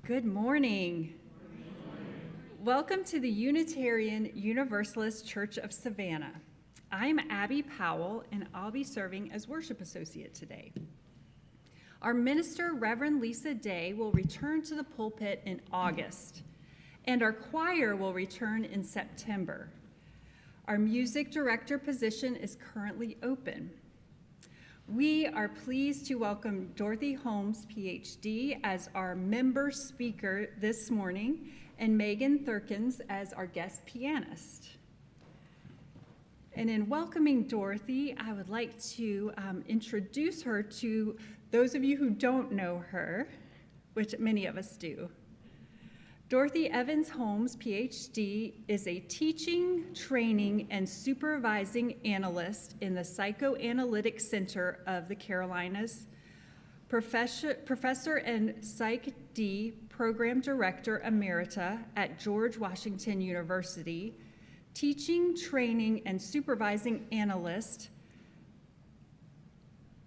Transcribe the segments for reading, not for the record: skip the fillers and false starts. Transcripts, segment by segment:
Good morning. Welcome to the Unitarian Universalist Church of Savannah. I'm Abby Powell, and I'll be serving as worship associate today. Our minister, Reverend Lisa Day, will return to the pulpit in August, and our choir will return in September. Our music director position is currently open. We are pleased to welcome Dorothy Holmes, PhD, as our member speaker this morning, and Megan Thurkins as our guest pianist. And in welcoming Dorothy, I would like to introduce her to those of you who don't know her, which many of us do. Dorothy Evans Holmes, PhD, is a teaching, training, and supervising analyst in the Psychoanalytic Center of the Carolinas, professor and Psych D Program Director Emerita at George Washington University, teaching, training, and supervising analyst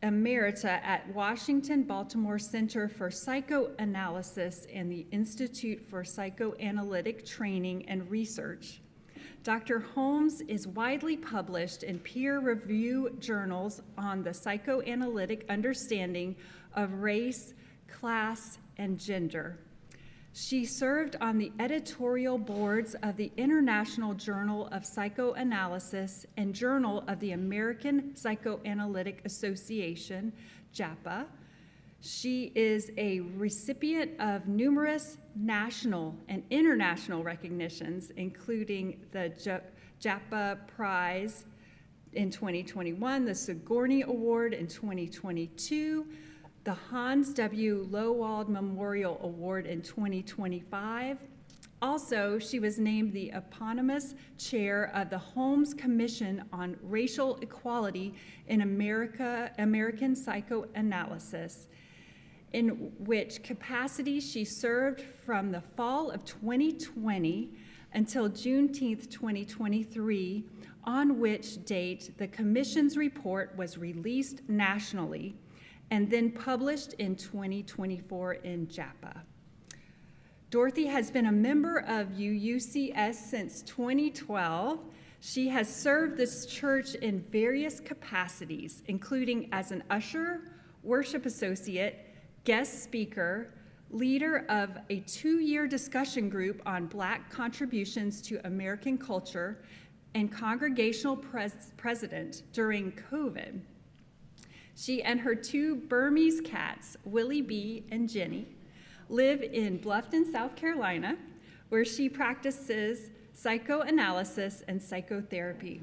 Emerita at Washington Baltimore Center for Psychoanalysis and the Institute for Psychoanalytic Training and Research. Dr. Holmes is widely published in peer-reviewed journals on the psychoanalytic understanding of race, class, and gender. She served on the editorial boards of the International Journal of Psychoanalysis and Journal of the American Psychoanalytic Association, JAPA. She is a recipient of numerous national and international recognitions, including the JAPA Prize in 2021, the Sigourney Award in 2022, the Hans W. Lowald Memorial Award in 2025. Also, she was named the eponymous chair of the Holmes Commission on Racial Equality in American Psychoanalysis, in which capacity she served from the fall of 2020 until Juneteenth 2023, on which date the Commission's report was released nationally and then published in 2024 in JAPA. Dorothy has been a member of UUCS since 2012. She has served this church in various capacities, including as an usher, worship associate, guest speaker, leader of a 2-year discussion group on Black contributions to American culture, and congregational president during COVID. She and her 2 Burmese cats, Willie B and Jenny, live in Bluffton, South Carolina, where she practices psychoanalysis and psychotherapy.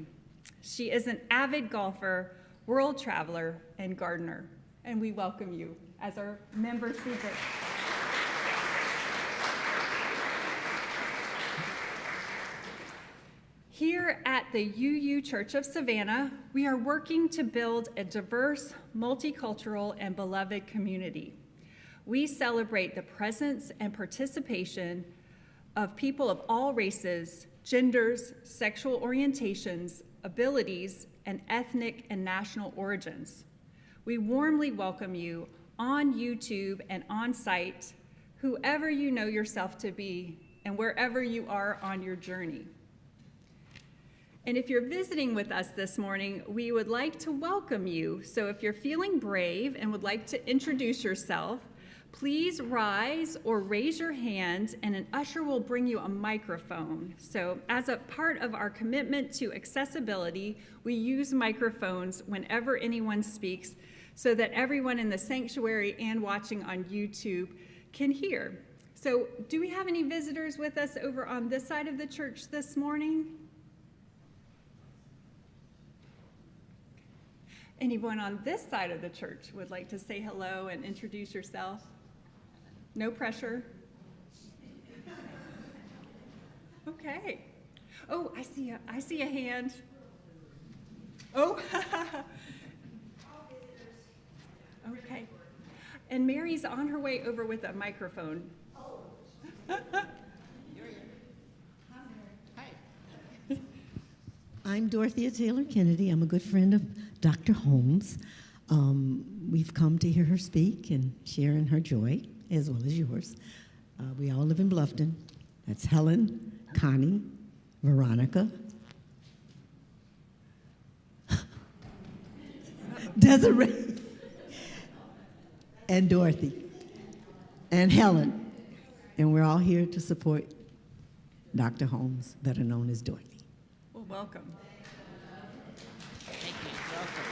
She is an avid golfer, world traveler, and gardener, and we welcome you as our member speaker. Here at the UU Church of Savannah, we are working to build a diverse, multicultural, and beloved community. We celebrate the presence and participation of people of all races, genders, sexual orientations, abilities, and ethnic and national origins. We warmly welcome you on YouTube and on site, whoever you know yourself to be, and wherever you are on your journey. And if you're visiting with us this morning, we would like to welcome you. So if you're feeling brave and would like to introduce yourself, please rise or raise your hand and an usher will bring you a microphone. So as a part of our commitment to accessibility, we use microphones whenever anyone speaks so that everyone in the sanctuary and watching on YouTube can hear. So do we have any visitors with us over on this side of the church this morning? Anyone on this side of the church would like to say hello and introduce yourself? No pressure. Okay. Oh, I see a hand. Oh. Okay. And Mary's on her way over with a microphone. I'm Dorothea Taylor Kennedy. I'm a good friend of Dr. Holmes. We've come to hear her speak and share in her joy, as well as yours. We all live in Bluffton. That's Helen, Connie, Veronica, Desiree, and Dorothy, and Helen. And we're all here to support Dr. Holmes, better known as Dorothy. Well, welcome. Thank you. Welcome.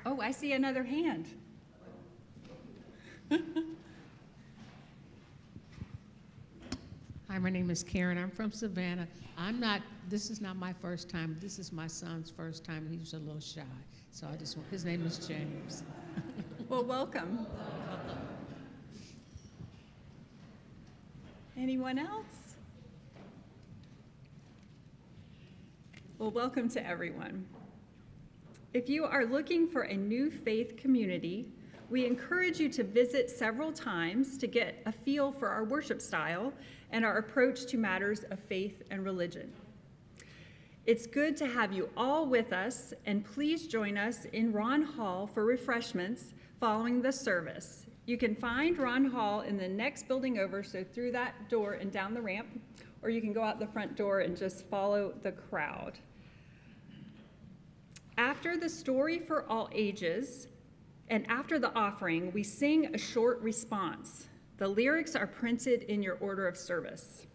Oh, I see another hand. Hi, my name is Karen. I'm from Savannah. This is not my first time. This is my son's first time. He was a little shy. So his name is James. Well, welcome. Anyone else? Well, welcome to everyone. If you are looking for a new faith community, we encourage you to visit several times to get a feel for our worship style and our approach to matters of faith and religion. It's good to have you all with us, and please join us in Ron Hall for refreshments following the service. You can find Ron Hall in the next building over, so through that door and down the ramp, or you can go out the front door and just follow the crowd. After the story for all ages, and after the offering, we sing a short response. The lyrics are printed in your order of service.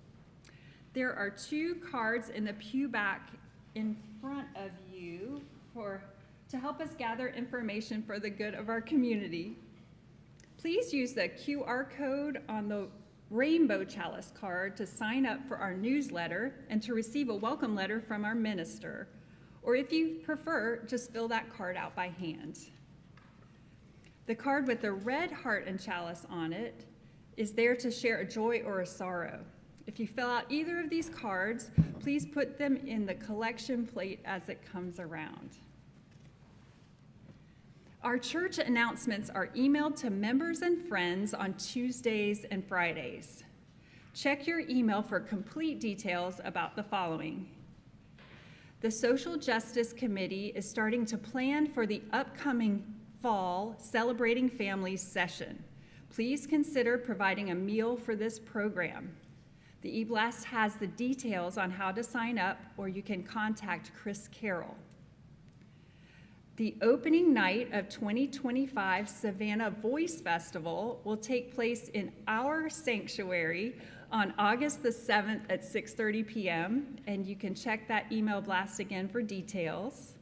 There are 2 cards in the pew back in front of you to help us gather information for the good of our community. Please use the QR code on the Rainbow Chalice card to sign up for our newsletter and to receive a welcome letter from our minister. Or if you prefer, just fill that card out by hand. The card with the red heart and chalice on it is there to share a joy or a sorrow. If you fill out either of these cards, please put them in the collection plate as it comes around. Our church announcements are emailed to members and friends on Tuesdays and Fridays. Check your email for complete details about the following. The Social Justice Committee is starting to plan for the upcoming fall Celebrating Families session. Please consider providing a meal for this program. The e-blast has the details on how to sign up, or you can contact Chris Carroll. The opening night of 2025 Savannah Voice Festival will take place in our sanctuary on August the 7th at 6:30 p.m., and you can check that email blast again for details.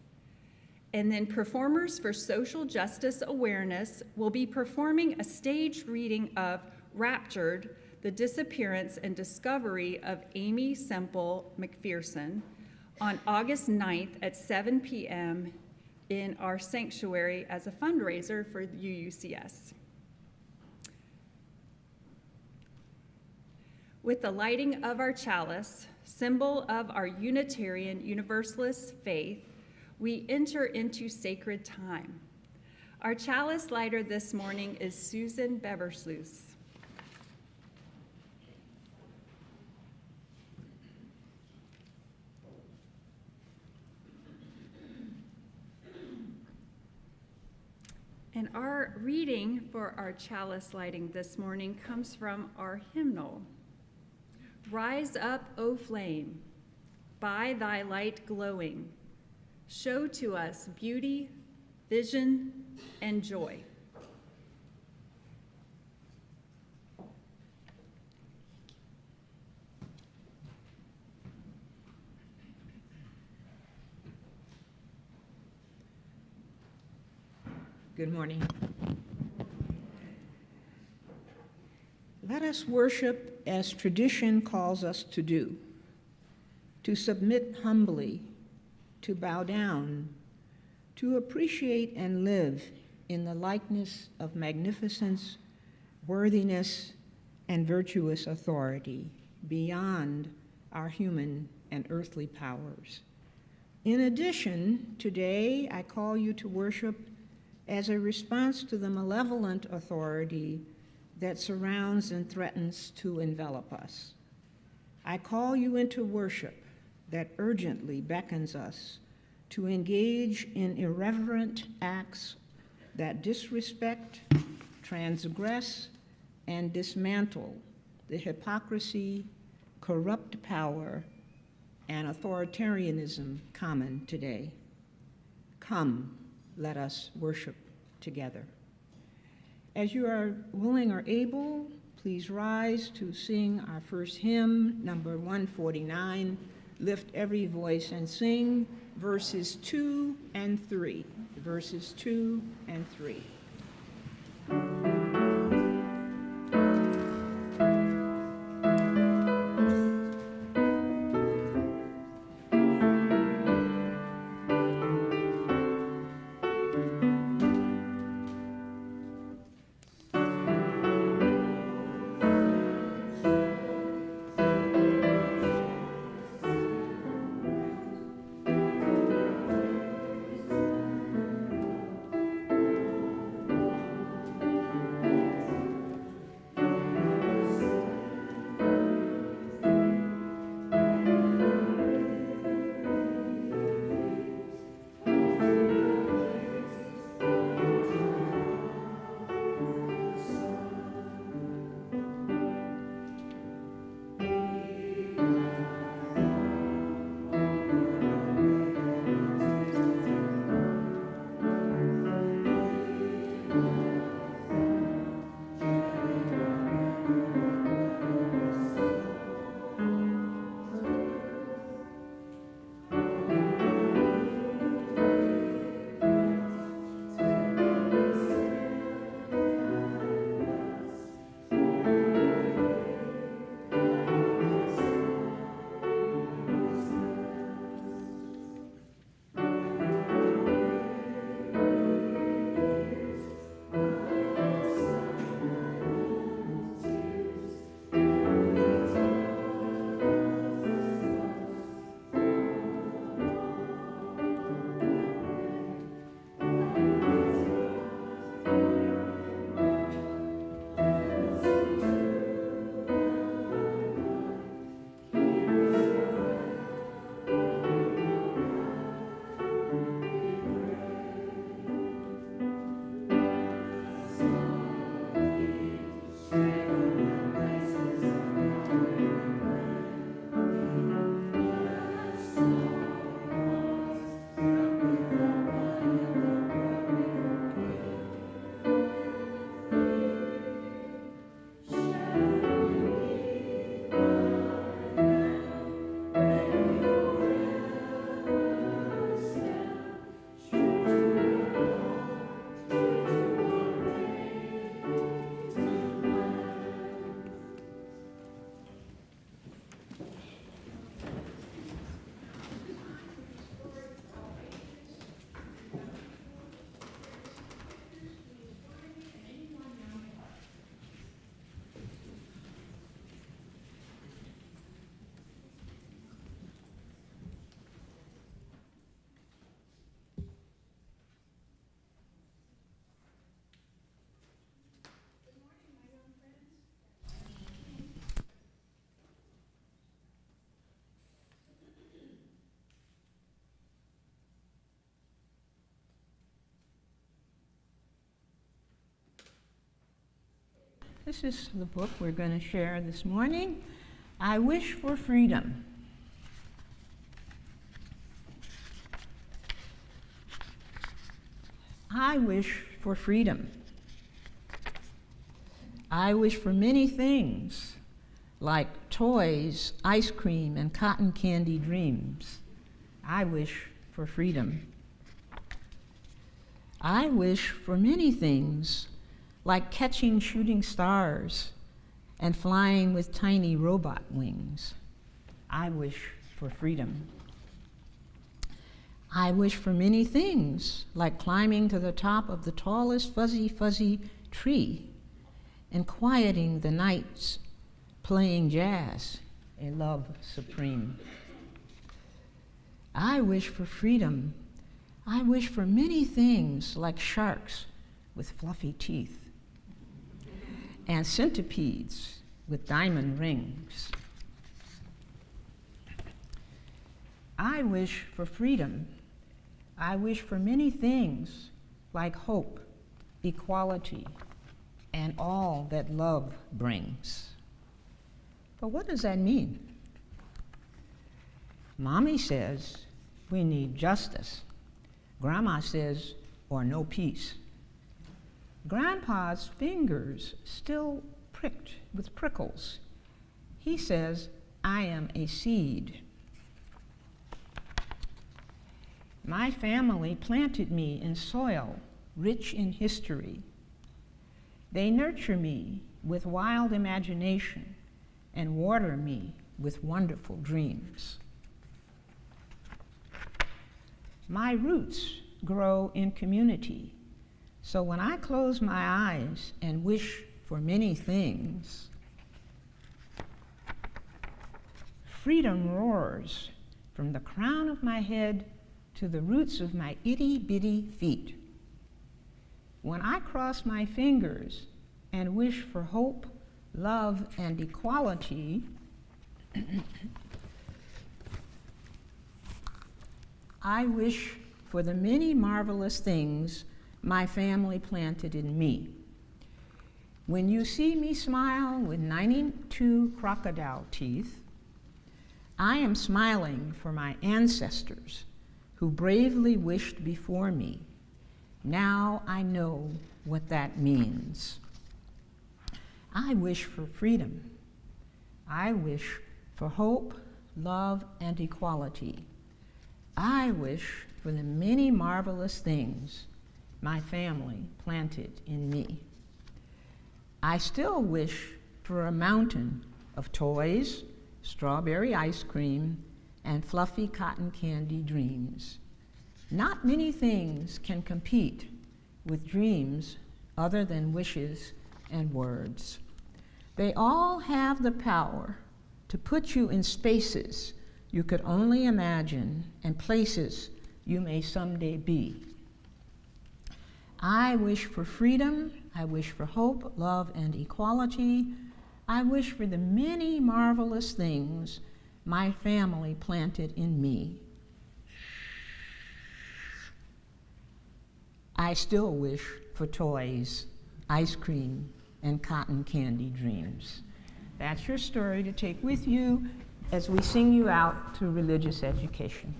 And then performers for social justice awareness will be performing a staged reading of Raptured, the Disappearance and Discovery of Amy Semple McPherson on August 9th at 7 p.m. in our sanctuary as a fundraiser for UUCS. With the lighting of our chalice, symbol of our Unitarian Universalist faith, we enter into sacred time. Our chalice lighter this morning is Susan Beversluis. And our reading for our chalice lighting this morning comes from our hymnal. Rise up, O flame, by thy light glowing. Show to us beauty, vision, and joy. Good morning. Let us worship as tradition calls us to do, to submit humbly, to bow down, to appreciate and live in the likeness of magnificence, worthiness, and virtuous authority beyond our human and earthly powers. In addition, today I call you to worship as a response to the malevolent authority that surrounds and threatens to envelop us. I call you into worship that urgently beckons us to engage in irreverent acts that disrespect, transgress, and dismantle the hypocrisy, corrupt power, and authoritarianism common today. Come, let us worship together. As you are willing or able, please rise to sing our first hymn, number 149, Lift Every Voice and Sing, verses 2 and 3. Verses 2 and 3. This is the book we're going to share this morning, I Wish for Freedom. I wish for freedom. I wish for many things, like toys, ice cream, and cotton candy dreams. I wish for freedom. I wish for many things, like catching shooting stars and flying with tiny robot wings. I wish for freedom. I wish for many things, like climbing to the top of the tallest fuzzy tree and quieting the nights, playing jazz, a love supreme. I wish for freedom. I wish for many things, like sharks with fluffy teeth and centipedes with diamond rings. I wish for freedom. I wish for many things, like hope, equality, and all that love brings. But what does that mean? Mommy says we need justice. Grandma says, or no peace. Grandpa's fingers still pricked with prickles. He says, I am a seed. My family planted me in soil rich in history. They nurture me with wild imagination and water me with wonderful dreams. My roots grow in community, so when I close my eyes and wish for many things, freedom roars from the crown of my head to the roots of my itty-bitty feet. When I cross my fingers and wish for hope, love, and equality, I wish for the many marvelous things my family planted in me. When you see me smile with 92 crocodile teeth, I am smiling for my ancestors who bravely wished before me. Now I know what that means. I wish for freedom. I wish for hope, love, and equality. I wish for the many marvelous things my family planted in me. I still wish for a mountain of toys, strawberry ice cream, and fluffy cotton candy dreams. Not many things can compete with dreams other than wishes and words. They all have the power to put you in spaces you could only imagine and places you may someday be. I wish for freedom. I wish for hope, love, and equality. I wish for the many marvelous things my family planted in me. I still wish for toys, ice cream, and cotton candy dreams. That's your story to take with you as we sing you out to religious education.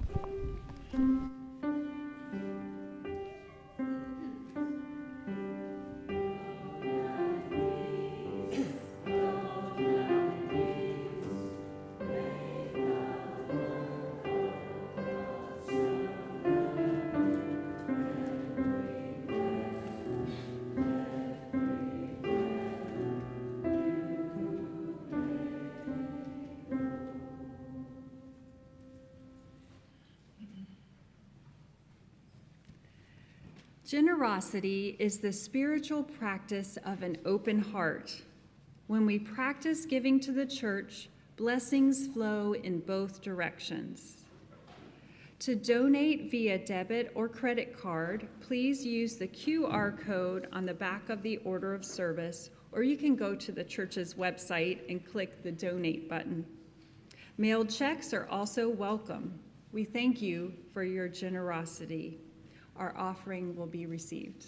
Generosity is the spiritual practice of an open heart. When we practice giving to the church, blessings flow in both directions. To donate via debit or credit card, please use the QR code on the back of the order of service, or you can go to the church's website and click the donate button. Mailed checks are also welcome. We thank you for your generosity. Our offering will be received.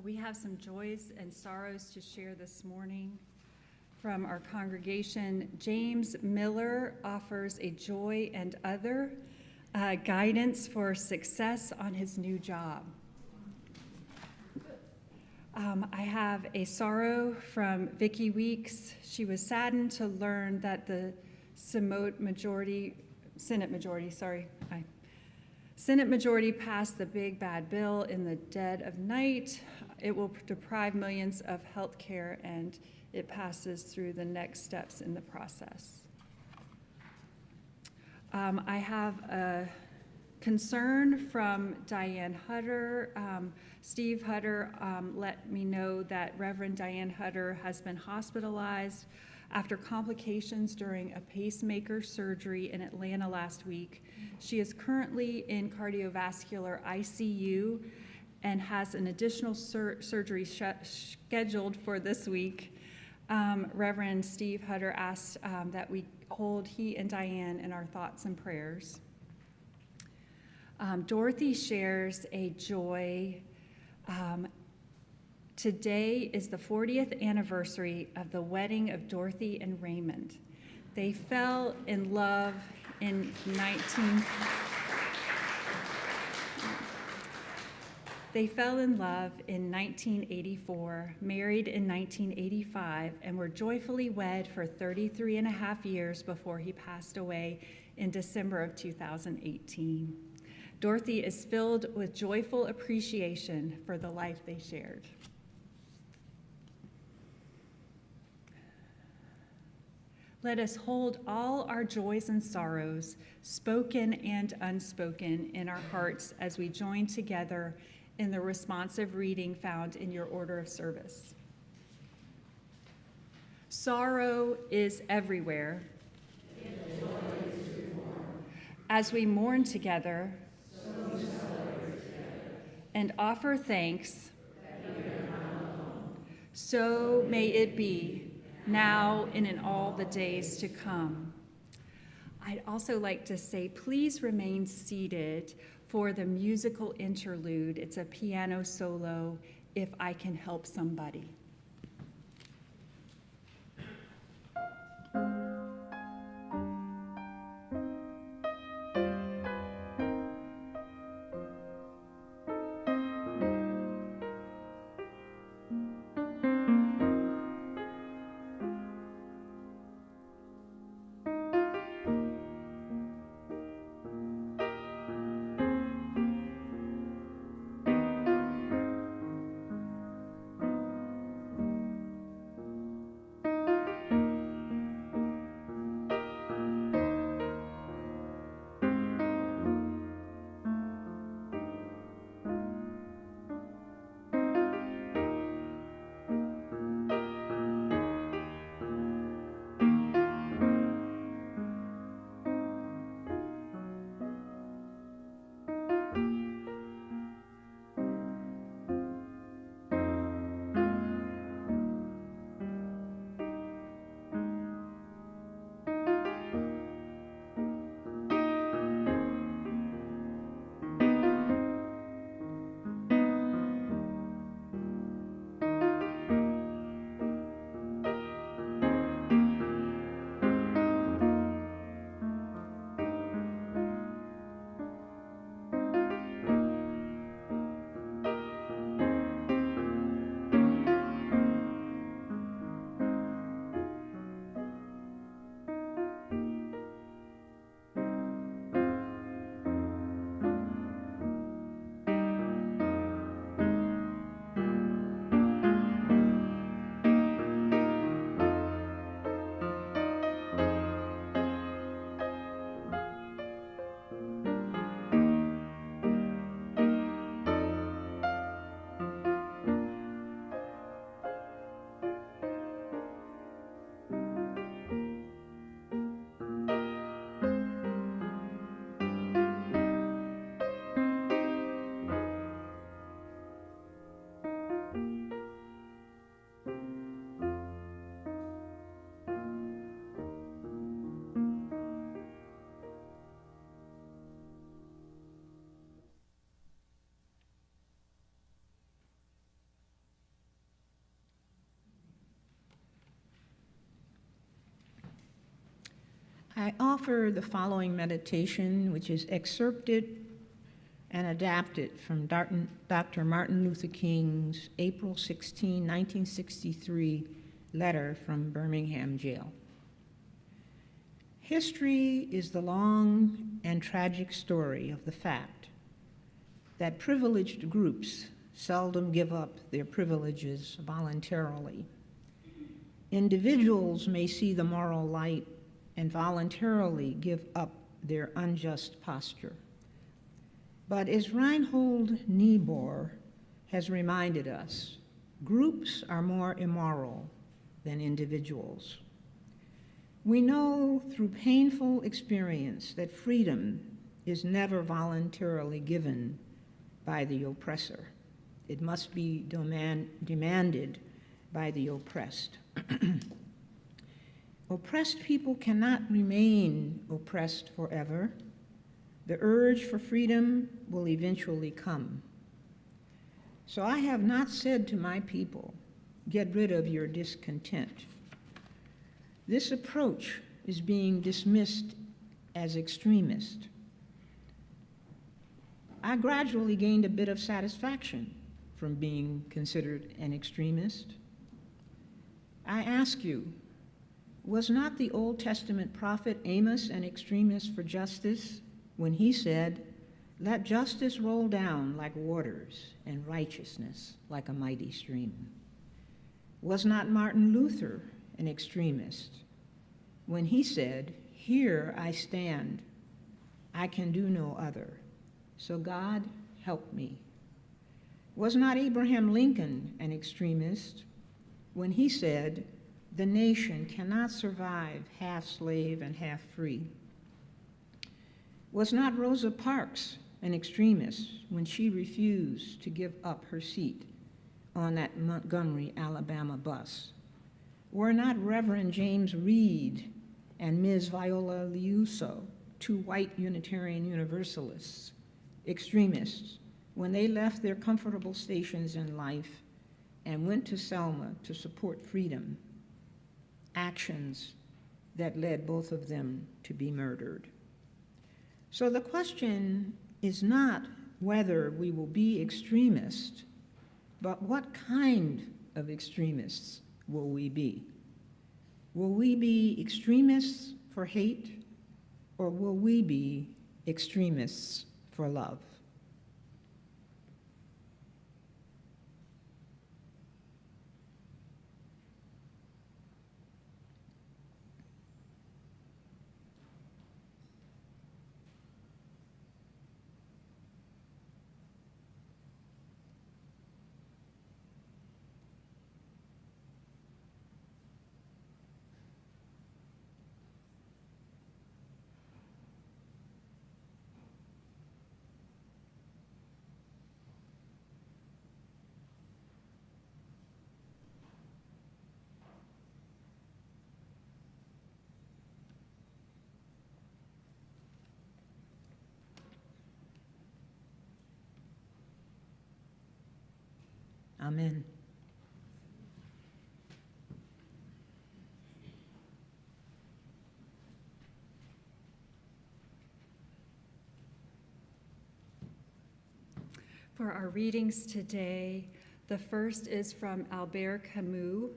We have some joys and sorrows to share this morning from our congregation. James Miller offers a joy and other guidance for success on his new job. I have a sorrow from Vicki Weeks. She was saddened to learn that the Senate majority passed the big bad bill in the dead of night. It will deprive millions of health care, and it passes through the next steps in the process. I have a concern from Diane Hutter. Steve Hutter let me know that Reverend Diane Hutter has been hospitalized after complications during a pacemaker surgery in Atlanta last week. She is currently in cardiovascular ICU and has an additional surgery scheduled for this week. Reverend Steve Hutter asked that we hold he and Diane in our thoughts and prayers. Dorothy shares a joy. Today is the 40th anniversary of the wedding of Dorothy and Raymond. They fell in love in 1984, married in 1985, and were joyfully wed for 33 and a half years before he passed away in December of 2018. Dorothy is filled with joyful appreciation for the life they shared. Let us hold all our joys and sorrows, spoken and unspoken, in our hearts as we join together in the responsive reading found in your order of service. Sorrow is everywhere. As we mourn together, and offer thanks, so may it be, now and in all the days to come. I'd also like to say, please remain seated for the musical interlude. It's a piano solo, If I Can Help Somebody. I offer the following meditation, which is excerpted and adapted from Dr. Martin Luther King's April 16, 1963 letter from Birmingham jail. History is the long and tragic story of the fact that privileged groups seldom give up their privileges voluntarily. Individuals may see the moral light and voluntarily give up their unjust posture. But as Reinhold Niebuhr has reminded us, groups are more immoral than individuals. We know through painful experience that freedom is never voluntarily given by the oppressor. It must be demanded by the oppressed. Oppressed people cannot remain oppressed forever. The urge for freedom will eventually come. So I have not said to my people, get rid of your discontent. This approach is being dismissed as extremist. I gradually gained a bit of satisfaction from being considered an extremist. I ask you, was not the Old Testament prophet Amos an extremist for justice when he said, "Let justice roll down like waters and righteousness like a mighty stream"? Was not Martin Luther an extremist when he said, "Here I stand, I can do no other, so God help me"? Was not Abraham Lincoln an extremist when he said, "The nation cannot survive half slave and half free"? Was not Rosa Parks an extremist when she refused to give up her seat on that Montgomery, Alabama bus? Were not Reverend James Reed and Ms. Viola Liuso, two white Unitarian Universalists, extremists when they left their comfortable stations in life and went to Selma to support freedom, actions that led both of them to be murdered? So the question is not whether we will be extremists, but what kind of extremists will we be? Will we be extremists for hate, or will we be extremists for love? Amen. For our readings today, the first is from Albert Camus.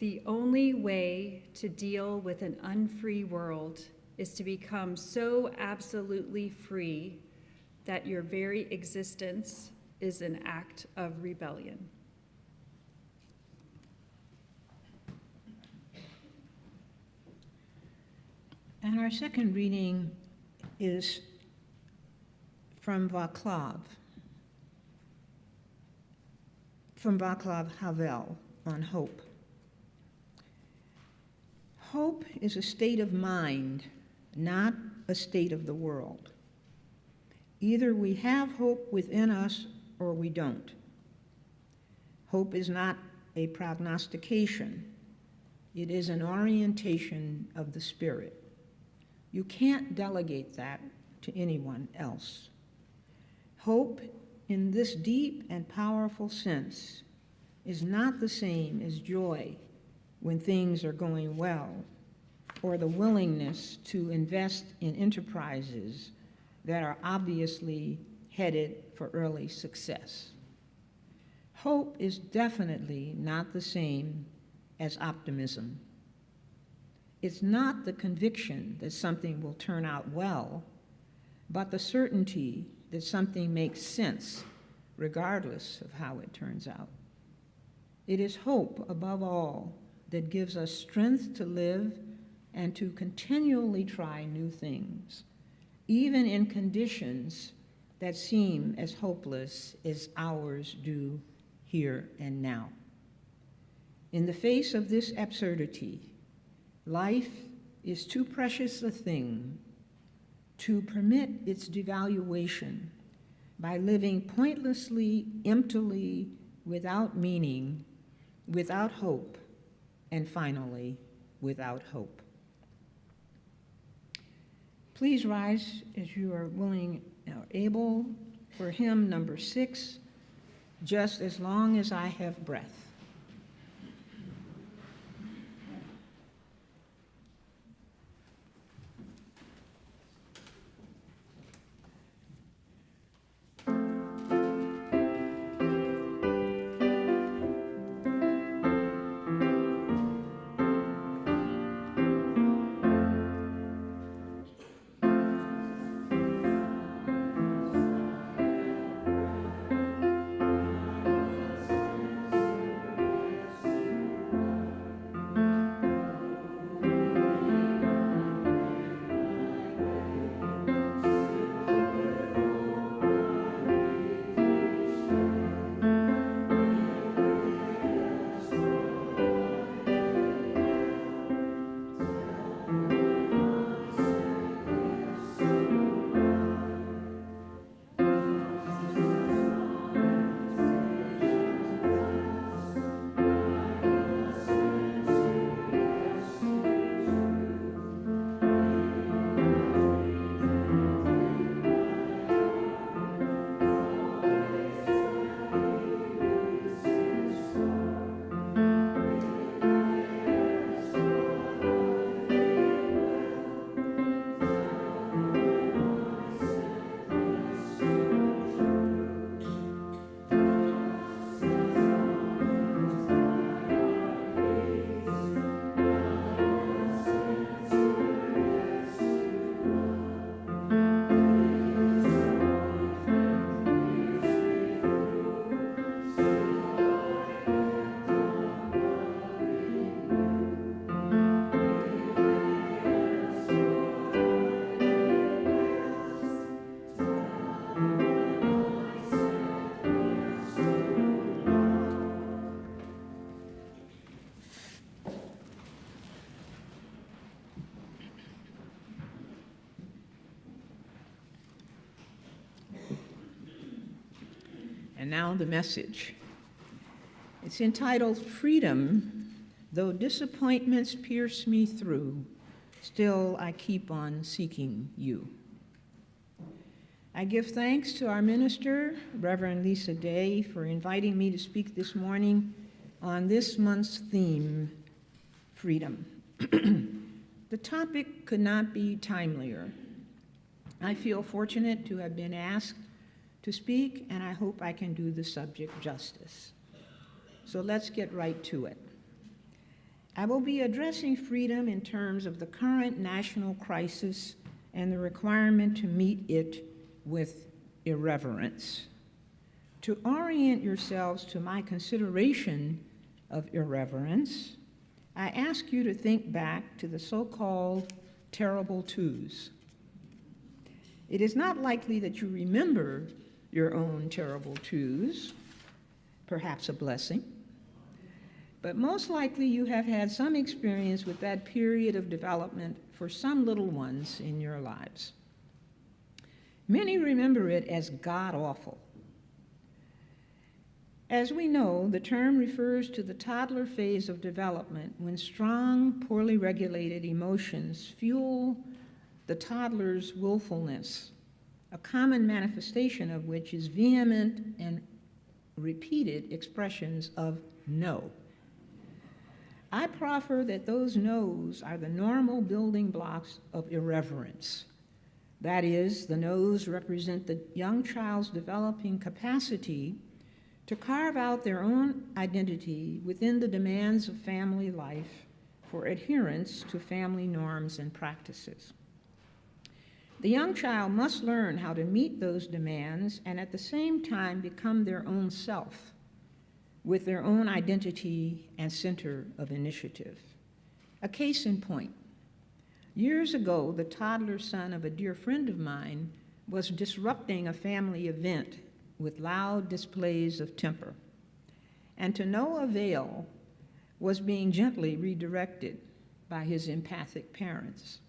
The only way to deal with an unfree world is to become so absolutely free that your very existence is an act of rebellion. And our second reading is from Václav Havel on hope. Hope is a state of mind, not a state of the world. Either we have hope within us or we don't. Hope is not a prognostication. It is an orientation of the spirit. You can't delegate that to anyone else. Hope, in this deep and powerful sense, is not the same as joy when things are going well, or the willingness to invest in enterprises that are obviously headed for early success. Hope is definitely not the same as optimism. It's not the conviction that something will turn out well, but the certainty that something makes sense regardless of how it turns out. It is hope, above all, that gives us strength to live and to continually try new things, even in conditions that seem as hopeless as ours do here and now. In the face of this absurdity, life is too precious a thing to permit its devaluation by living pointlessly, emptily, without meaning, without hope, and finally, without hope. Please rise as you are willing or able for hymn number 6, Just as Long as I Have Breath. And now the message. It's entitled, Freedom, Though Disappointments Pierce Me Through, Still I Keep on Seeking You. I give thanks to our minister, Reverend Lisa Day, for inviting me to speak this morning on this month's theme, freedom. The topic could not be timelier. I feel fortunate to have been asked to speak, and I hope I can do the subject justice. So let's get right to it. I will be addressing freedom in terms of the current national crisis and the requirement to meet it with irreverence. To orient yourselves to my consideration of irreverence, I ask you to think back to the so-called terrible twos. It is not likely that you remember your own terrible twos, perhaps a blessing, but most likely you have had some experience with that period of development for some little ones in your lives. Many remember it as god-awful. As we know, the term refers to the toddler phase of development when strong, poorly regulated emotions fuel the toddler's willfulness, a common manifestation of which is vehement and repeated expressions of no. I proffer that those no's are the normal building blocks of irreverence. That is, the no's represent the young child's developing capacity to carve out their own identity within the demands of family life for adherence to family norms and practices. The young child must learn how to meet those demands and at the same time become their own self with their own identity and center of initiative. A case in point. Years ago, the toddler son of a dear friend of mine was disrupting a family event with loud displays of temper, and to no avail was being gently redirected by his empathic parents.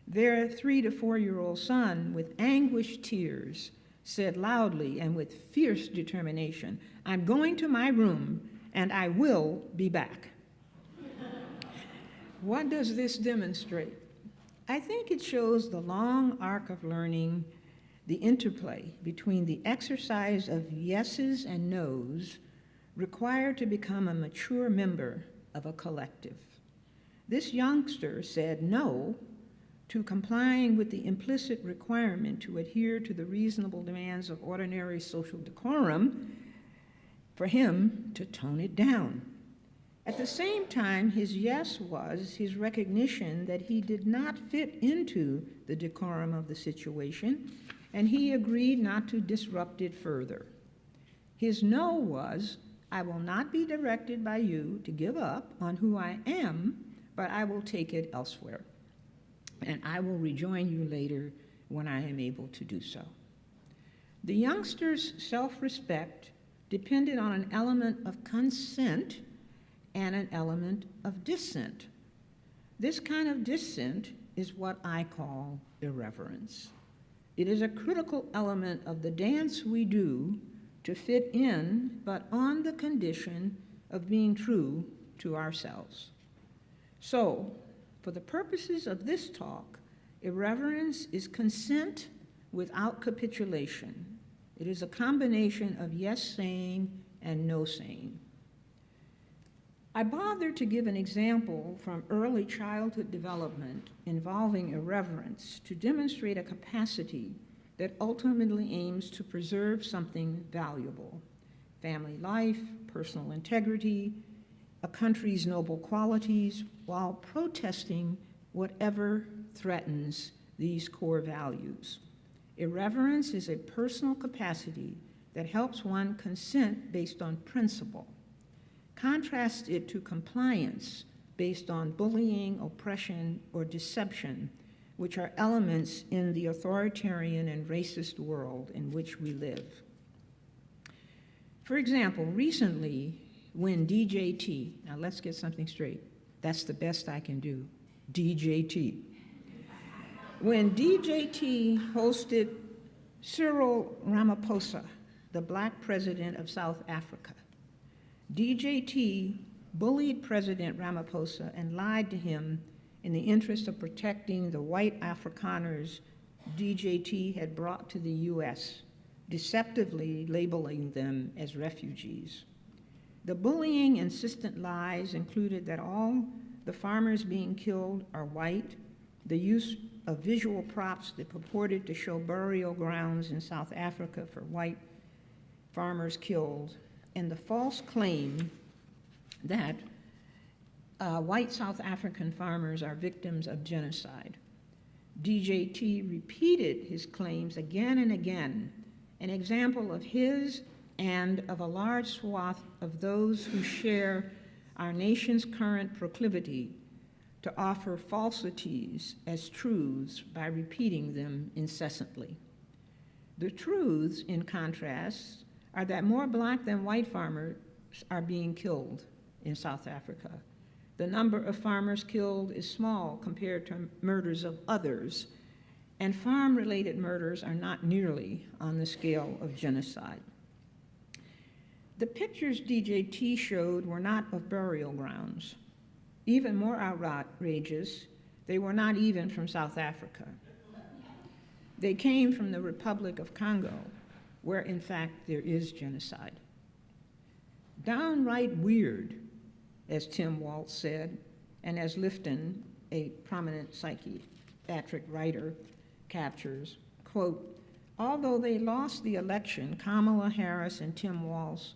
Their 3 to 4-year-old son, with anguished tears, said loudly and with fierce determination, "I'm going to my room and I will be back." What does this demonstrate? I think it shows the long arc of learning, the interplay between the exercise of yeses and nos required to become a mature member of a collective. This youngster said no to complying with the implicit requirement to adhere to the reasonable demands of ordinary social decorum, for him to tone it down. At the same time, his yes was his recognition that he did not fit into the decorum of the situation, and he agreed not to disrupt it further. His no was, "I will not be directed by you to give up on who I am, but I will take it elsewhere, and I will rejoin you later when I am able to do so." The youngster's self-respect depended on an element of consent and an element of dissent. This kind of dissent is what I call irreverence. It is a critical element of the dance we do to fit in, but on the condition of being true to ourselves. So, for the purposes of this talk, irreverence is consent without capitulation. It is a combination of yes saying and no saying. I bothered to give an example from early childhood development involving irreverence to demonstrate a capacity that ultimately aims to preserve something valuable: family life, personal integrity, a country's noble qualities, while protesting whatever threatens these core values. Irreverence is a personal capacity that helps one consent based on principle. Contrast it to compliance based on bullying, oppression, or deception, which are elements in the authoritarian and racist world in which we live. For example, recently, when DJT, now let's get something straight, that's the best I can do, DJT. When DJT hosted Cyril Ramaphosa, the Black president of South Africa, DJT bullied President Ramaphosa and lied to him in the interest of protecting the white Afrikaners DJT had brought to the U.S., deceptively labeling them as refugees. The bullying insistent lies included that all the farmers being killed are white, the use of visual props that purported to show burial grounds in South Africa for white farmers killed, and the false claim that white South African farmers are victims of genocide. DJT repeated his claims again and again, an example of his and of a large swath of those who share our nation's current proclivity to offer falsities as truths by repeating them incessantly. The truths, in contrast, are that more black than white farmers are being killed in South Africa. The number of farmers killed is small compared to murders of others, and farm-related murders are not nearly on the scale of genocide. The pictures DJT showed were not of burial grounds. Even more outrageous, they were not even from South Africa. They came from the Republic of Congo, where in fact there is genocide. Downright weird as Tim Waltz said, and as Lifton, a prominent psychiatric writer, captures, quote, although they lost the election, Kamala Harris and Tim Waltz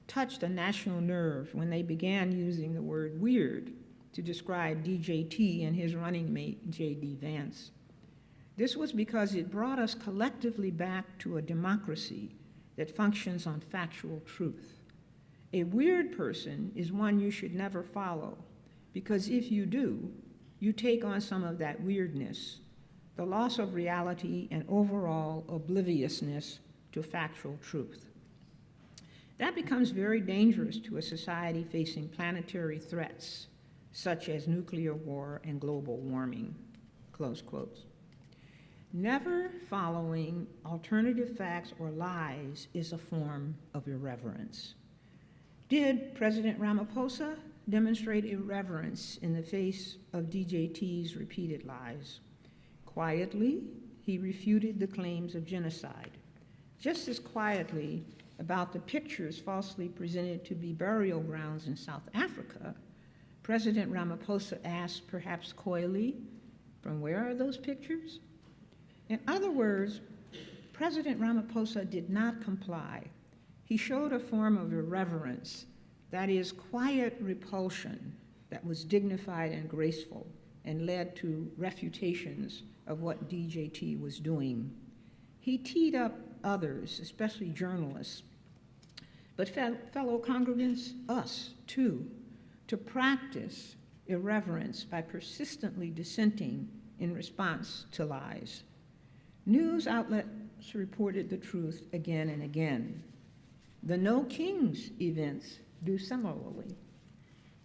touched a national nerve when they began using the word weird to describe DJT and his running mate, J.D. Vance. This was because it brought us collectively back to a democracy that functions on factual truth. A weird person is one you should never follow, because if you do, you take on some of that weirdness, the loss of reality and overall obliviousness to factual truth. That becomes very dangerous to a society facing planetary threats, such as nuclear war and global warming, close quotes. Never following alternative facts or lies is a form of irreverence. Did President Ramaphosa demonstrate irreverence in the face of DJT's repeated lies? Quietly, he refuted the claims of genocide. Just as quietly about the pictures falsely presented to be burial grounds in South Africa, President Ramaphosa asked, perhaps coyly, from where are those pictures? In other words, President Ramaphosa did not comply. He showed a form of irreverence, that is, quiet repulsion that was dignified and graceful and led to refutations of what DJT was doing. He teed up others, especially journalists, but fellow congregants, us too, to practice irreverence by persistently dissenting in response to lies. News outlets reported the truth again and again. The No Kings events do similarly.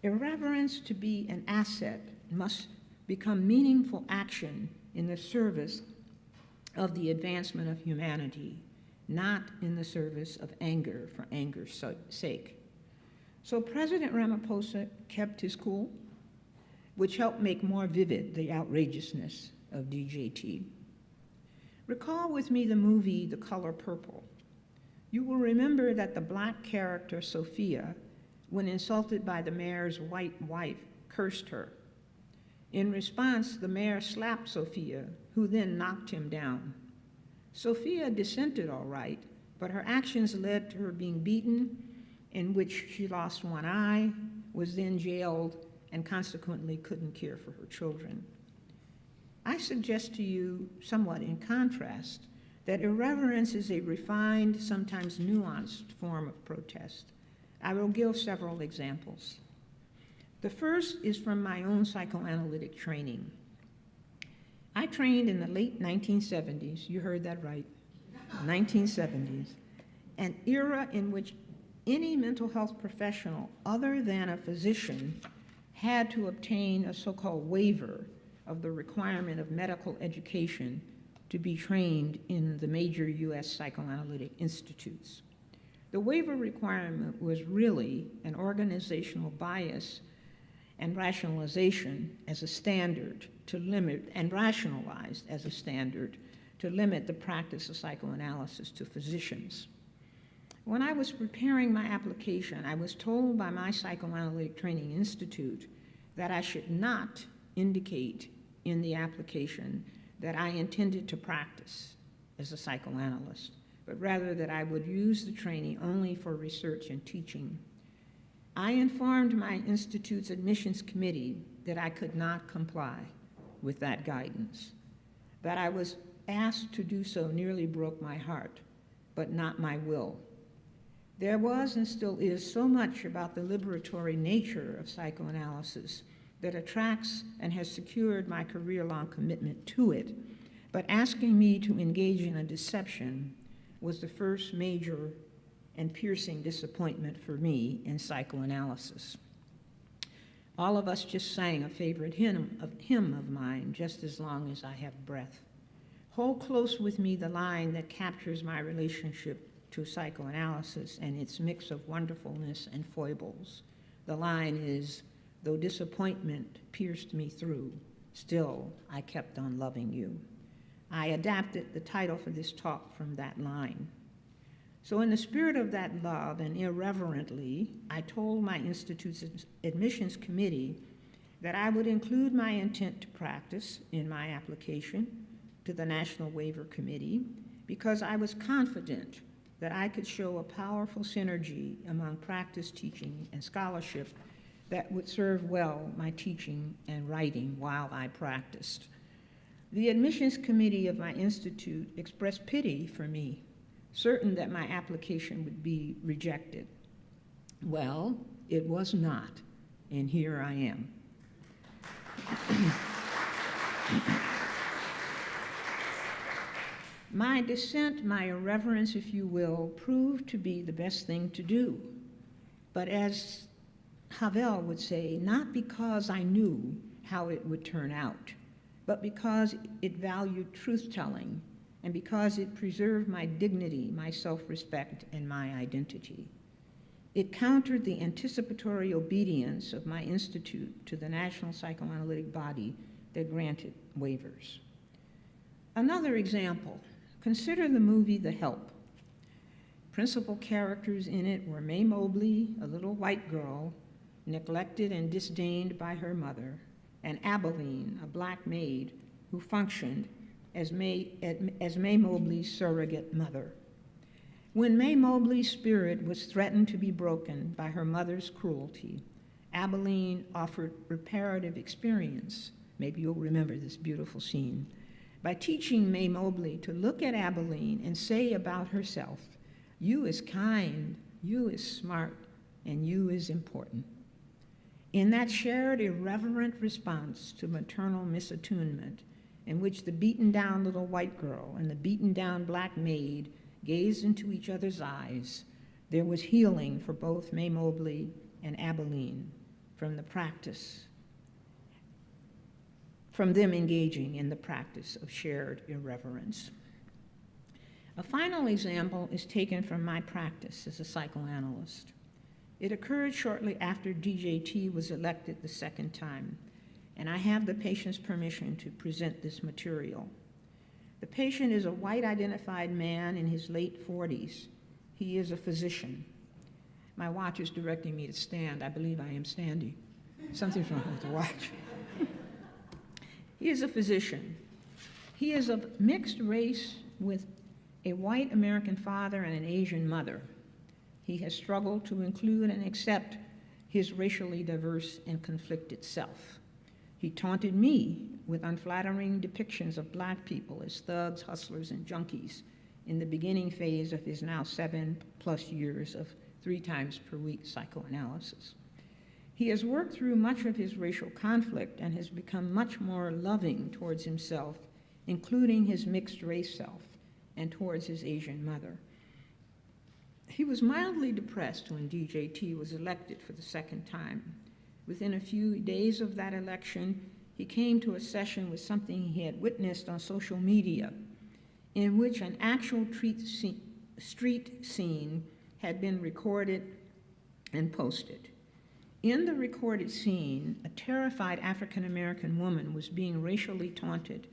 Irreverence, to be an asset, must become meaningful action in the service of the advancement of humanity, not in the service of anger for anger's sake. So President Ramaphosa kept his cool, which helped make more vivid the outrageousness of DJT. Recall with me the movie The Color Purple. You will remember that the black character Sophia, when insulted by the mayor's white wife, cursed her. In response, the mayor slapped Sophia, who then knocked him down. Sophia dissented all right, but her actions led to her being beaten, in which she lost one eye, was then jailed, and consequently couldn't care for her children. I suggest to you, somewhat in contrast, that irreverence is a refined, sometimes nuanced form of protest. I will give several examples. The first is from my own psychoanalytic training. I trained in the late 1970s, you heard that right, 1970s, an era in which any mental health professional other than a physician had to obtain a so-called waiver of the requirement of medical education to be trained in the major U.S. psychoanalytic institutes. The waiver requirement was really an organizational bias and rationalization as a standard to limit, and rationalized as a standard to limit the practice of psychoanalysis to physicians. When I was preparing my application, I was told by my psychoanalytic training institute that I should not indicate in the application that I intended to practice as a psychoanalyst, but rather that I would use the training only for research and teaching. I informed my institute's admissions committee that I could not comply with that guidance. That I was asked to do so nearly broke my heart, but not my will. There was and still is so much about the liberatory nature of psychoanalysis that attracts and has secured my career-long commitment to it, but asking me to engage in a deception was the first major and piercing disappointment for me in psychoanalysis. All of us just sang a favorite hymn of mine, Just As Long As I Have Breath. Hold close with me the line that captures my relationship to psychoanalysis and its mix of wonderfulness and foibles. The line is, though disappointment pierced me through, still I kept on loving you. I adapted the title for this talk from that line. So in the spirit of that love and irreverently, I told my institute's admissions committee that I would include my intent to practice in my application to the National Waiver Committee because I was confident that I could show a powerful synergy among practice, teaching, and scholarship that would serve well my teaching and writing while I practiced. The admissions committee of my institute expressed pity for me, certain that my application would be rejected. Well, it was not, and here I am. My dissent, my irreverence, if you will, proved to be the best thing to do. But as Havel would say, not because I knew how it would turn out, but because it valued truth-telling and because it preserved my dignity, my self-respect, and my identity. It countered the anticipatory obedience of my institute to the national psychoanalytic body that granted waivers. Another example, consider the movie The Help. Principal characters in it were Mae Mobley, a little white girl, neglected and disdained by her mother, and Abilene, a black maid who functioned as Mae Mobley's surrogate mother. When Mae Mobley's spirit was threatened to be broken by her mother's cruelty, Abilene offered reparative experience. Maybe you'll remember this beautiful scene. By teaching Mae Mobley to look at Abilene and say about herself, "You is kind, you is smart, and you is important." In that shared irreverent response to maternal misattunement, in which the beaten-down little white girl and the beaten-down black maid gazed into each other's eyes, there was healing for both Mae Mobley and Abilene from the practice, from them engaging in the practice of shared irreverence. A final example is taken from my practice as a psychoanalyst. It occurred shortly after DJT was elected the second time, and I have the patient's permission to present this material. The patient is a white-identified man in his late 40s. He is a physician. My watch is directing me to stand. I believe I am standing. Something's wrong with the watch. He is a physician. He is of mixed race with a white American father and an Asian mother. He has struggled to include and accept his racially diverse and conflicted self. He taunted me with unflattering depictions of black people as thugs, hustlers, and junkies in the beginning phase of his now 7+ years of 3 times per week psychoanalysis. He has worked through much of his racial conflict and has become much more loving towards himself, including his mixed race self, and towards his Asian mother. He was mildly depressed when DJT was elected for the second time. Within a few days of that election, he came to a session with something he had witnessed on social media, in which an actual street scene had been recorded and posted. In the recorded scene, a terrified African-American woman was being racially taunted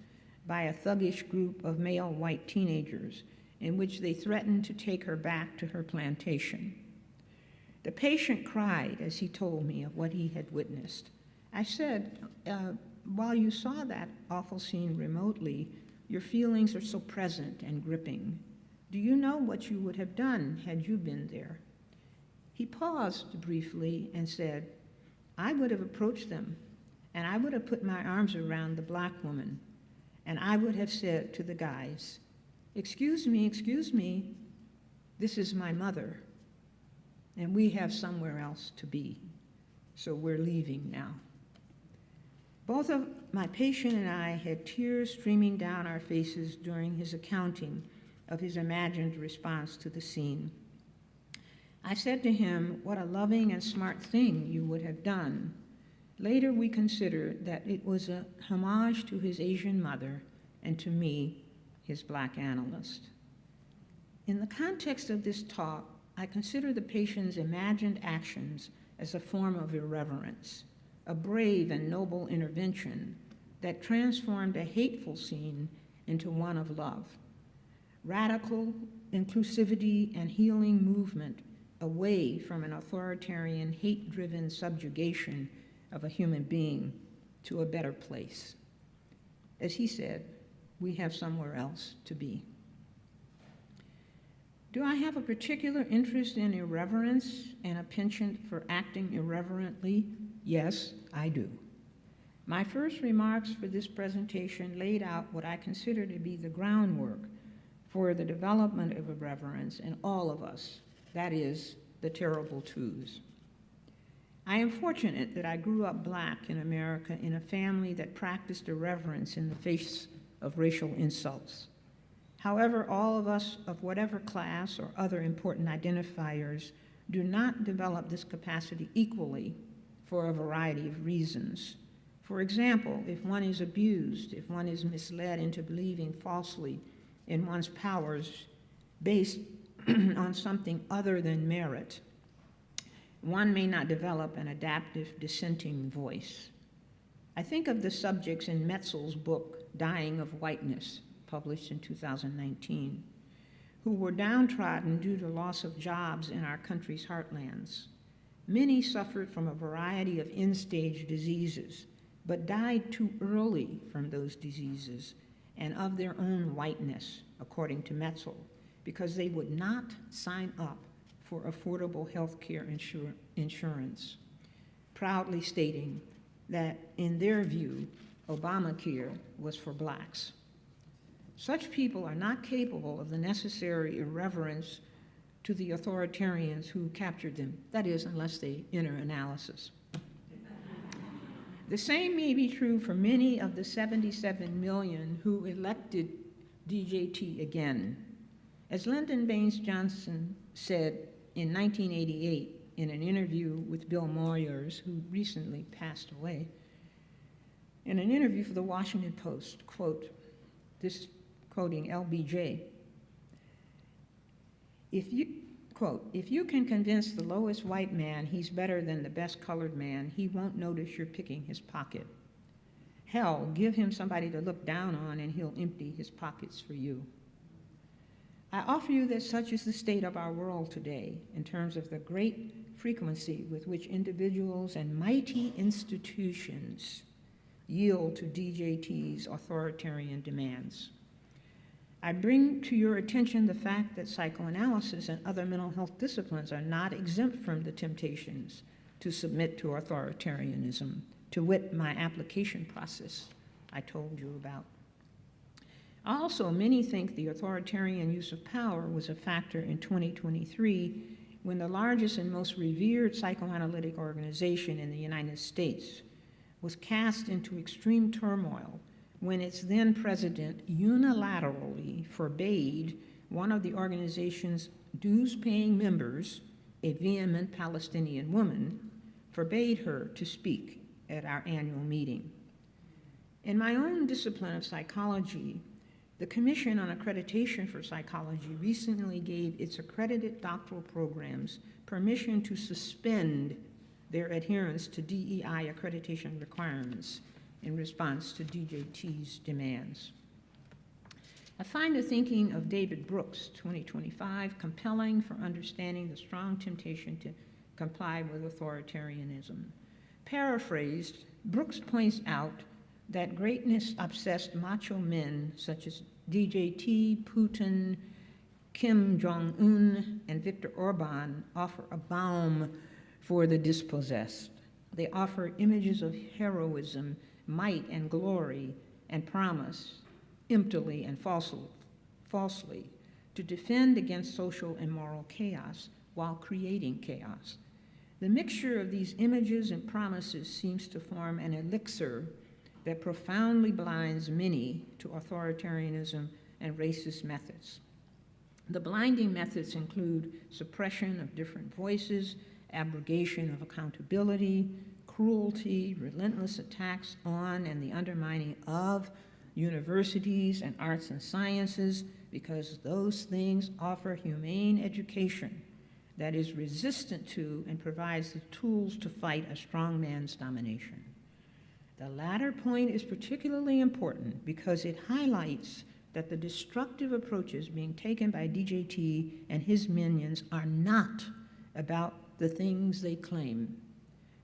by a thuggish group of male white teenagers in which they threatened to take her back to her plantation. The patient cried as he told me of what he had witnessed. I said, while you saw that awful scene remotely, your feelings are so present and gripping. Do you know what you would have done had you been there? He paused briefly and said, I would have approached them, and I would have put my arms around the black woman, and I would have said to the guys, excuse me, this is my mother, and we have somewhere else to be, so we're leaving now. Both of my patient and I had tears streaming down our faces during his accounting of his imagined response to the scene. I said to him, what a loving and smart thing you would have done. Later we considered that it was a homage to his Asian mother and to me, his black analyst. In the context of this talk, I consider the patient's imagined actions as a form of irreverence, a brave and noble intervention that transformed a hateful scene into one of love. radical inclusivity and healing movement away from an authoritarian, hate-driven subjugation of a human being to a better place. As he said, we have somewhere else to be. Do I have a particular interest in irreverence and a penchant for acting irreverently? Yes, I do. My first remarks for this presentation laid out what I consider to be the groundwork for the development of irreverence in all of us, that is, the terrible twos. I am fortunate that I grew up Black in America in a family that practiced irreverence in the face of racial insults. However, all of us of whatever class or other important identifiers do not develop this capacity equally for a variety of reasons. For example, if one is abused, if one is misled into believing falsely in one's powers based on something other than merit, one may not develop an adaptive dissenting voice. I think of the subjects in Metzel's book, Dying of Whiteness, published in 2019, who were downtrodden due to loss of jobs in our country's heartlands. Many suffered from a variety of end-stage diseases, but died too early from those diseases and of their own whiteness, according to Metzel, because they would not sign up for affordable health care insurance, proudly stating that, in their view, Obamacare was for Blacks. Such people are not capable of the necessary irreverence to the authoritarians who captured them, that is, unless they enter analysis. The same may be true for many of the 77 million who elected DJT again. As Lyndon Baines Johnson said in 1988 in an interview with Bill Moyers, who recently passed away, in an interview for the Washington Post, quote, this quoting LBJ, if you can convince the lowest white man he's better than the best colored man, he won't notice you're picking his pocket. Hell, give him somebody to look down on and he'll empty his pockets for you. I offer you that such is the state of our world today in terms of the great frequency with which individuals and mighty institutions yield to DJT's authoritarian demands. I bring to your attention the fact that psychoanalysis and other mental health disciplines are not exempt from the temptations to submit to authoritarianism, to wit, my application process I told you about. Also, many think the authoritarian use of power was a factor in 2023 when the largest and most revered psychoanalytic organization in the United States was cast into extreme turmoil when its then president unilaterally forbade one of the organization's dues-paying members, a vehement Palestinian woman, forbade her to speak at our annual meeting. In my own discipline of psychology, the Commission on Accreditation for Psychology recently gave its accredited doctoral programs permission to suspend their adherence to DEI accreditation requirements in response to DJT's demands. I find the thinking of David Brooks, 2025, compelling for understanding the strong temptation to comply with authoritarianism. Paraphrased, Brooks points out that greatness-obsessed macho men such as DJT, Putin, Kim Jong-un, and Viktor Orban offer a balm for the dispossessed. They offer images of heroism, might and glory, and promise, emptily and falsely, to defend against social and moral chaos while creating chaos. The mixture of these images and promises seems to form an elixir that profoundly blinds many to authoritarianism and racist methods. The blinding methods include suppression of different voices, abrogation of accountability, cruelty, relentless attacks on and the undermining of universities and arts and sciences, because those things offer humane education that is resistant to and provides the tools to fight a strong man's domination. The latter point is particularly important because it highlights that the destructive approaches being taken by DJT and his minions are not about the things they claim.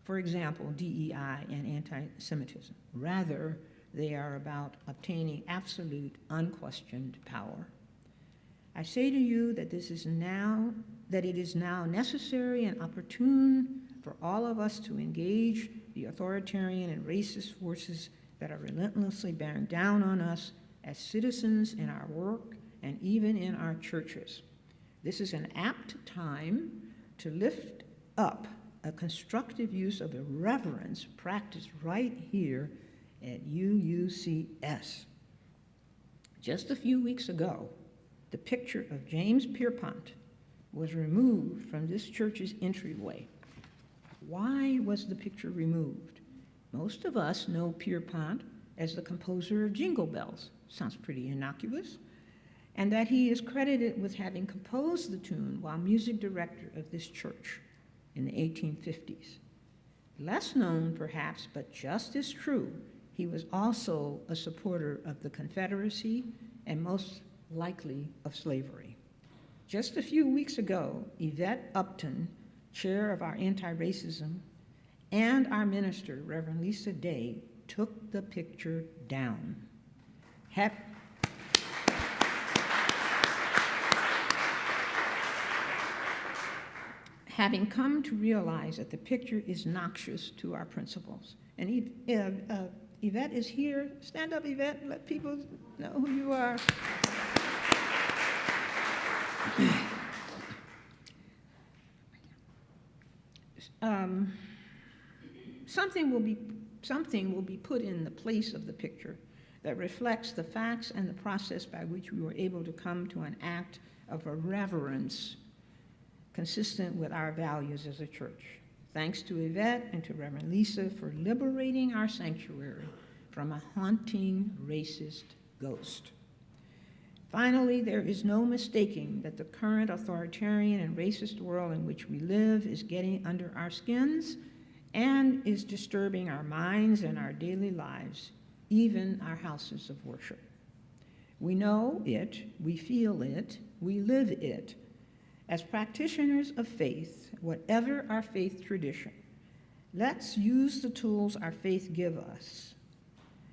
For example, DEI and anti-Semitism. Rather, they are about obtaining absolute, unquestioned power. I say to you that it is now necessary and opportune for all of us to engage the authoritarian and racist forces that are relentlessly bearing down on us as citizens in our work and even in our churches. This is an apt time to lift up a constructive use of irreverence practiced right here at UUCS. Just a few weeks ago, the picture of James Pierpont was removed from this church's entryway. Why was the picture removed? Most of us know Pierpont as the composer of Jingle Bells. Sounds pretty innocuous. And that he is credited with having composed the tune while music director of this church in the 1850s. Less known, perhaps, but just as true, he was also a supporter of the Confederacy and most likely of slavery. Just a few weeks ago, Yvette Upton, chair of our anti-racism, and our minister, Reverend Lisa Day, took the picture down. Having come to realize that the picture is noxious to our principles. And Yvette is here. Stand up, Yvette, and let people know who you are. Something will be put in the place of the picture that reflects the facts and the process by which we were able to come to an act of irreverence consistent with our values as a church. Thanks to Yvette and to Reverend Lisa for liberating our sanctuary from a haunting racist ghost. Finally, there is no mistaking that the current authoritarian and racist world in which we live is getting under our skins and is disturbing our minds and our daily lives, even our houses of worship. We know it, we feel it, we live it. As practitioners of faith, whatever our faith tradition, let's use the tools our faith give us,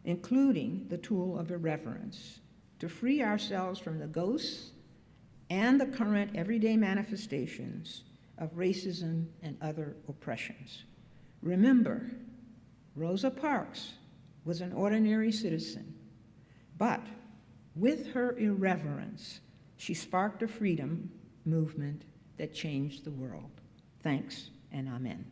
including the tool of irreverence, to free ourselves from the ghosts and the current everyday manifestations of racism and other oppressions. Remember, Rosa Parks was an ordinary citizen, but with her irreverence, she sparked a freedom movement that changed the world. Thanks and amen.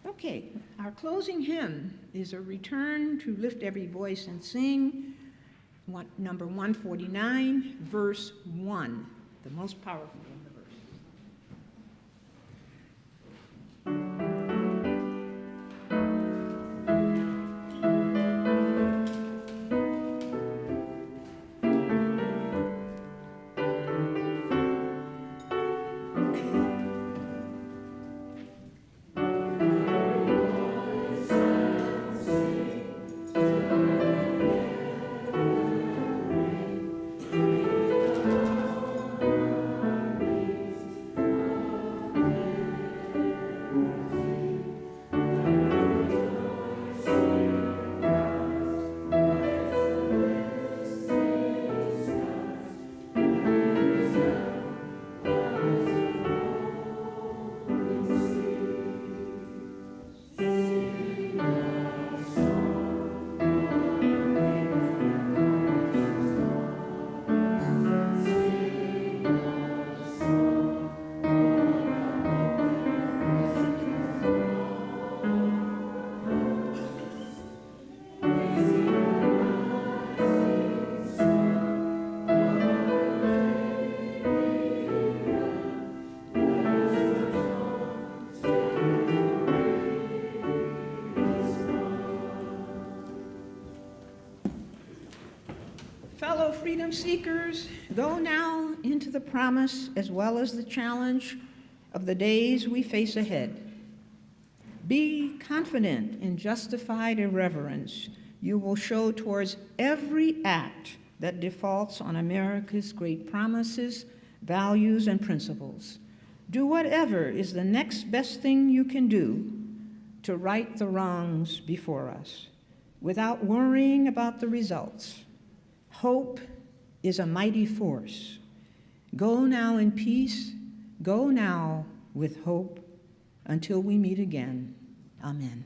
Okay, our closing hymn is a return to lift every voice and sing, number 149, verse 1, the most powerful of the verses. Fellow freedom seekers, go now into the promise as well as the challenge of the days we face ahead. Be confident in justified irreverence you will show towards every act that defaults on America's great promises, values, and principles. Do whatever is the next best thing you can do to right the wrongs before us without worrying about the results. Hope is a mighty force. Go now in peace. Go now with hope. Until we meet again. Amen.